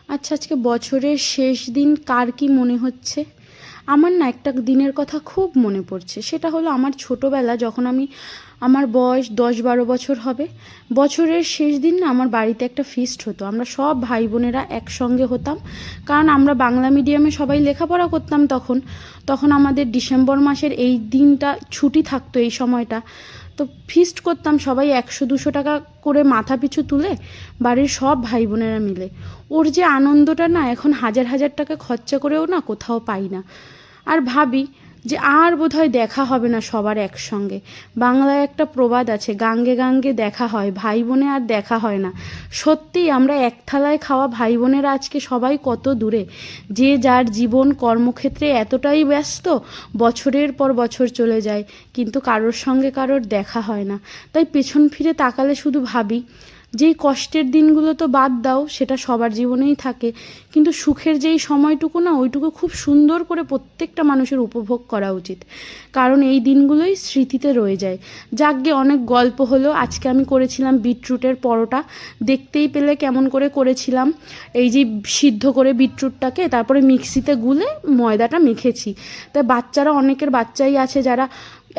আচ্ছা, আজকে বছরের শেষ দিন কার কি মনে হচ্ছে? আমার না একটা দিনের কথা খুব মনে পড়ছে। সেটা হলো আমার ছোটোবেলা, যখন আমার বয়স 10-12 বছর হবে। বছরের শেষ দিন না আমার বাড়িতে একটা ফিস্ট হতো। আমরা সব ভাই বোনেরা একসঙ্গে হতাম, কারণ আমরা বাংলা মিডিয়ামে সবাই লেখাপড়া করতাম তখন। তখন আমাদের ডিসেম্বর মাসের এই দিনটা ছুটি থাকতো, এই সময়টা। তো ফিস্ট করতাম সবাই 100-200 টাকা করে মাথা পিছু তুলে, বাড়ির সব ভাই বোনেরা মিলে। ওর যে আনন্দটা না এখন হাজার হাজার টাকা খরচা করেও না কোথাও পাই না। আর ভাবি যে আর বোধহয় দেখা হবে না সবার একসঙ্গে। বাংলায় একটা প্রবাদ আছে, গাঙ্গে গাঙ্গে দেখা হয়, ভাই বোনে আর দেখা হয় না। সত্যিই আমরা এক থালায় খাওয়া ভাই বোনেরা আজকে সবাই কত দূরে, যে যার জীবন কর্মক্ষেত্রে এতটাই ব্যস্ত, বছরের পর বছর চলে যায় কিন্তু কারোর সঙ্গে কারোর দেখা হয় না। তাই পেছন ফিরে তাকালে শুধু ভাবি, যেই কষ্টের দিনগুলো তো বাদ দাও, সেটা সবার জীবনেই থাকে, কিন্তু সুখের যেই সময়টুকু না, ওইটুকু খুব সুন্দর করে প্রত্যেকটা মানুষের উপভোগ করা উচিত, কারণ এই দিনগুলোই স্মৃতিতে রয়ে যায়। যাকগে, অনেক গল্প হলো। আজকে আমি করেছিলাম বিটরুটের পরোটা। দেখতেই পেলে কেমন করে করেছিলাম। এই যে সিদ্ধ করে বিটরুটটাকে তারপরে মিক্সিতে গুলে ময়দাটা মেখেছি। তাই অনেকের বাচ্চাই আছে যারা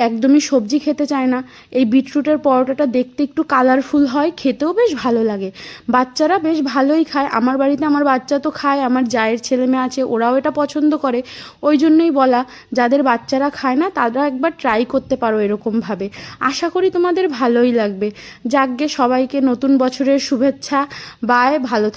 একদমই সবজি খেতে চায় না। এই বিটরুটের পরোটাটা দেখতে একটু কালারফুল হয়, খেতেও বেশ ভালো লাগে। বাচ্চারা বেশ ভালোই খায়। আমার বাড়িতে আমার বাচ্চা তো খায়, আমার জায়ের ছেলে মেয়ে আছে, ওরাও এটা পছন্দ করে। ওই জন্যই বলা, যাদের বাচ্চারা খায় না তারা একবার ট্রাই করতে পারো এরকমভাবে। আশা করি তোমাদের ভালোই লাগবে। যাকগে, সবাইকে নতুন বছরের শুভেচ্ছা। বাই, ভালো